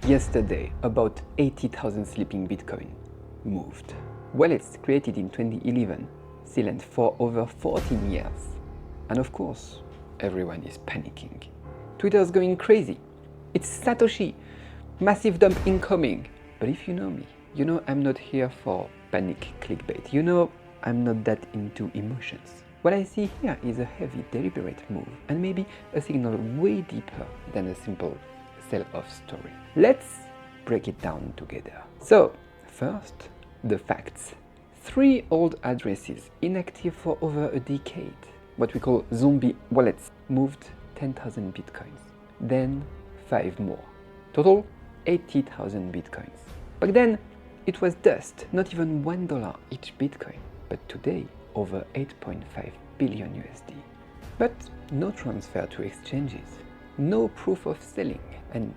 Yesterday, about 80,000 sleeping Bitcoin moved. Wallets created in 2011 silent for over 14 years. And of course, everyone is panicking. Twitter's going crazy. It's Satoshi. Massive dump incoming. But if you know me, you know I'm not here for panic clickbait. You know I'm not that into emotions. What I see here is a heavy, deliberate move, and maybe a signal way deeper than a simple sell-off story. Let's break it down together. So, first, the facts. 3 old addresses, inactive for over a decade, what we call zombie wallets, moved 10,000 bitcoins. Then 5 more. Total, 80,000 bitcoins. Back then, it was dust, not even $1 each bitcoin. But today, over 8.5 billion USD. But no transfer to exchanges, no proof of selling, and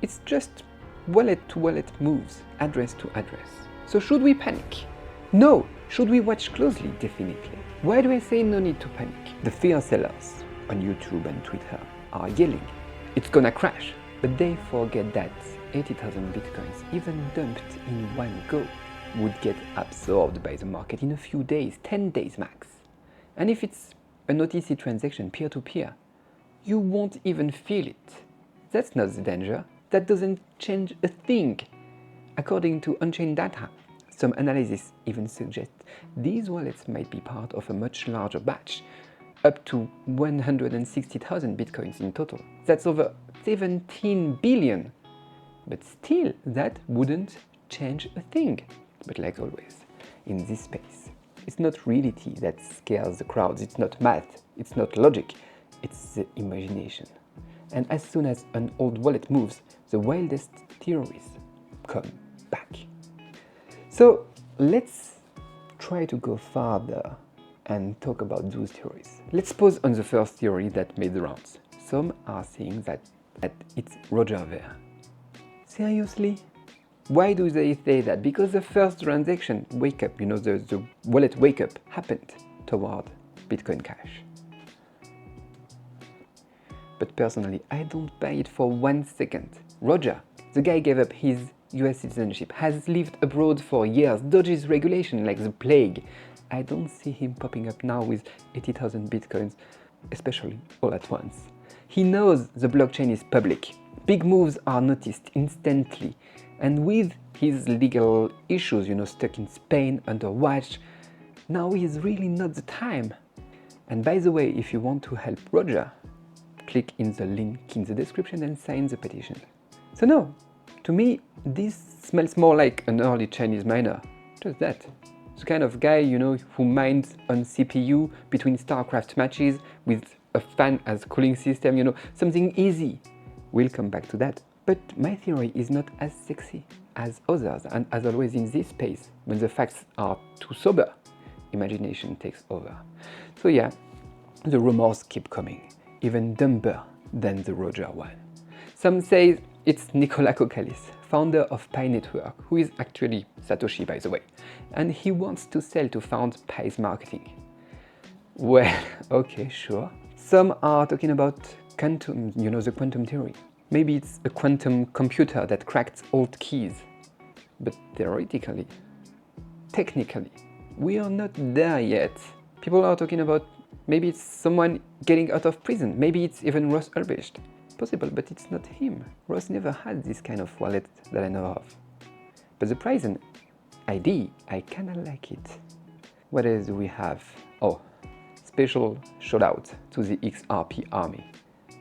it's just wallet-to-wallet moves, address to address. So should we panic? No. Should we watch closely? Definitely. Why do I say no need to panic? The fear sellers on YouTube and Twitter are yelling, it's gonna crash. But they forget that 80,000 bitcoins, even dumped in one go, would get absorbed by the market in a few days, 10 days max. And if it's an OTC transaction peer-to-peer, you won't even feel it. That's not the danger. That doesn't change a thing. According to on-chain data, some analysis even suggest these wallets might be part of a much larger batch, up to 160,000 bitcoins in total. That's over 17 billion. But still, that wouldn't change a thing. But like always, in this space, it's not reality that scares the crowds, it's not math, it's not logic, it's the imagination. And as soon as an old wallet moves, the wildest theories come back. So let's try to go farther and talk about those theories. Let's pause on the first theory that made the rounds. Some are saying that it's Roger Ver. Seriously? Why do they say that? Because the first transaction wake up, the wallet wake up happened toward Bitcoin Cash. But personally, I don't buy it for 1 second. Roger, the guy gave up his US citizenship, has lived abroad for years, dodges regulation like the plague. I don't see him popping up now with 80,000 bitcoins, especially all at once. He knows the blockchain is public. Big moves are noticed instantly. And with his legal issues, stuck in Spain under watch, now is really not the time. And by the way, if you want to help Roger, click in the link in the description and sign the petition. So no, to me, this smells more like an early Chinese miner. Just that. The kind of guy, who mines on CPU between StarCraft matches with a fan as cooling system, something easy. We'll come back to that. But my theory is not as sexy as others, and as always in this space, when the facts are too sober, imagination takes over. So yeah, the rumors keep coming, even dumber than the Roger one. Some say it's Nicolas Kokalis, founder of Pi Network, who is actually Satoshi, by the way, and he wants to sell to found Pi's marketing. Well, okay, sure. Some are talking about quantum, the quantum theory. Maybe it's a quantum computer that cracked old keys. But theoretically, technically, we are not there yet. People are talking about maybe it's someone getting out of prison. Maybe it's even Ross Ulbricht. Possible, but it's not him. Ross never had this kind of wallet that I know of. But the price and ID, I kinda like it. What else do we have? Oh, special shout out to the XRP army.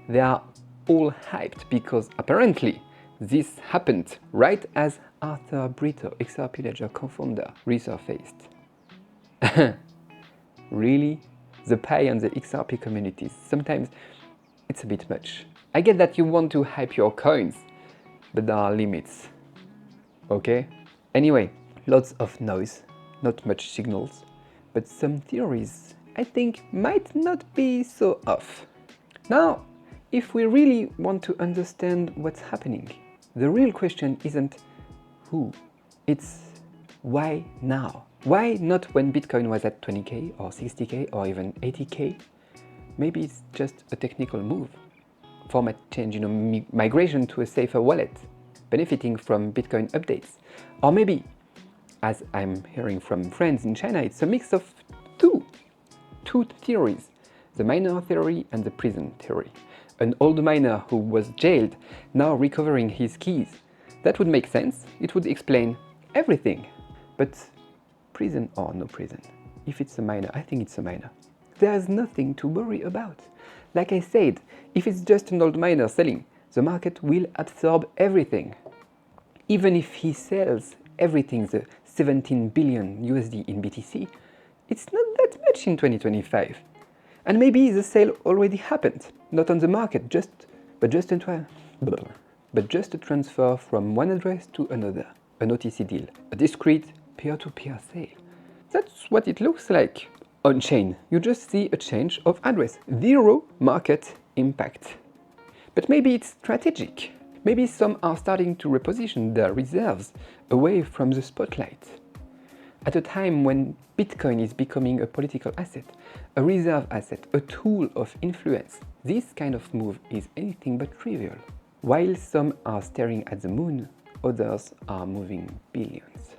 They are all hyped because apparently this happened right as Arthur Brito, XRP Ledger co-founder, resurfaced. Really? The Pi and the XRP communities, sometimes it's a bit much. I get that you want to hype your coins, but there are limits. Okay? Anyway, lots of noise, not much signals, but some theories I think might not be so off. Now, if we really want to understand what's happening, the real question isn't who, it's why now? Why not when Bitcoin was at 20k or 60k or even 80k? Maybe it's just a technical move, format change, migration to a safer wallet. benefiting from Bitcoin updates. Or maybe, as I'm hearing from friends in China, it's a mix of two theories, the miner theory and the prison theory. An old miner who was jailed, now recovering his keys. That would make sense, it would explain everything. But prison or no prison, if it's a miner, I think it's a miner. There's nothing to worry about. Like I said, if it's just an old miner selling, the market will absorb everything. Even if he sells everything, the 17 billion USD in BTC, it's not that much in 2025. And maybe the sale already happened, not on the market, but just a transfer from one address to another, an OTC deal, a discrete peer-to-peer sale. That's what it looks like on chain. You just see a change of address, zero market impact. But maybe it's strategic. Maybe some are starting to reposition their reserves away from the spotlight. At a time when Bitcoin is becoming a political asset, a reserve asset, a tool of influence, this kind of move is anything but trivial. While some are staring at the moon, others are moving billions.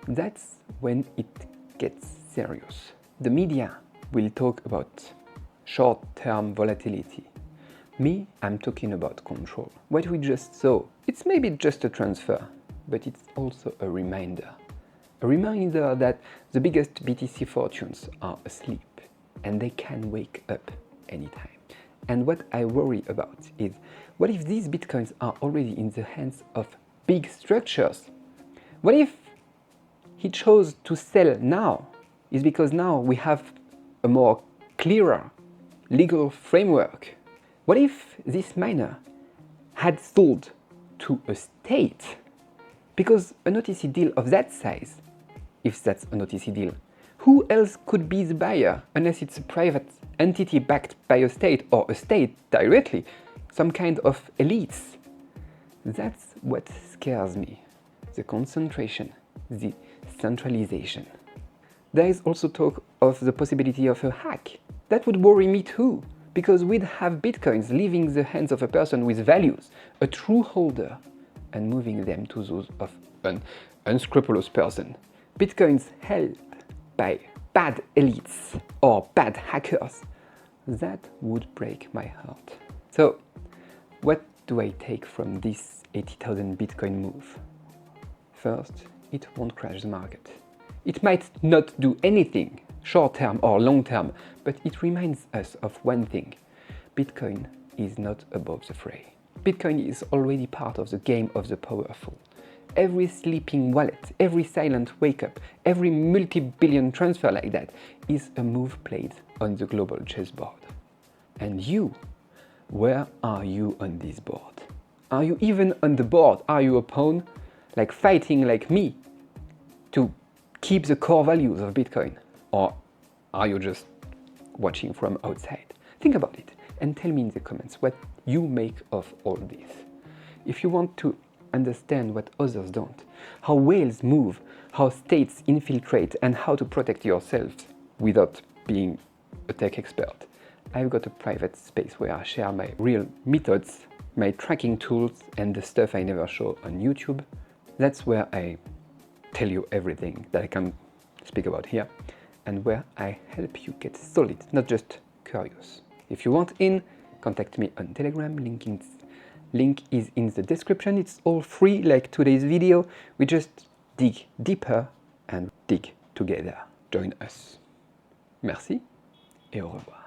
That's when it gets serious. The media will talk about short-term volatility. Me, I'm talking about control. What we just saw, it's maybe just a transfer, but it's also a reminder. A reminder that the biggest BTC fortunes are asleep and they can wake up anytime. And what I worry about is, what if these Bitcoins are already in the hands of big structures? What if he chose to sell now? Is because now we have a more clearer legal framework. What if this miner had sold to a state? Because an OTC deal of that size, if that's an OTC deal, who else could be the buyer unless it's a private entity backed by a state or a state directly, some kind of elites? That's what scares me, the concentration, the centralization. There is also talk of the possibility of a hack. That would worry me too, because we'd have Bitcoins leaving the hands of a person with values, a true holder, and moving them to those of an unscrupulous person. Bitcoins held by bad elites or bad hackers. That would break my heart. So, what do I take from this 80,000 Bitcoin move? First, it won't crash the market. It might not do anything, short-term or long-term, but it reminds us of one thing. Bitcoin is not above the fray. Bitcoin is already part of the game of the powerful. Every sleeping wallet, every silent wake-up, every multi-billion transfer like that is a move played on the global chessboard. And you, where are you on this board? Are you even on the board? Are you a pawn, like fighting like me to keep the core values of Bitcoin? Or are you just watching from outside? Think about it and tell me in the comments what you make of all this. If you want to understand what others don't, how whales move, how states infiltrate, and how to protect yourselves without being a tech expert, I've got a private space where I share my real methods, my tracking tools, and the stuff I never show on YouTube. That's where I tell you everything that I can speak about here, and where I help you get solid, not just curious. If you want in, contact me on Telegram, link is in the description. It's all free, like today's video. We just dig deeper and dig together. Join us. Merci et au revoir.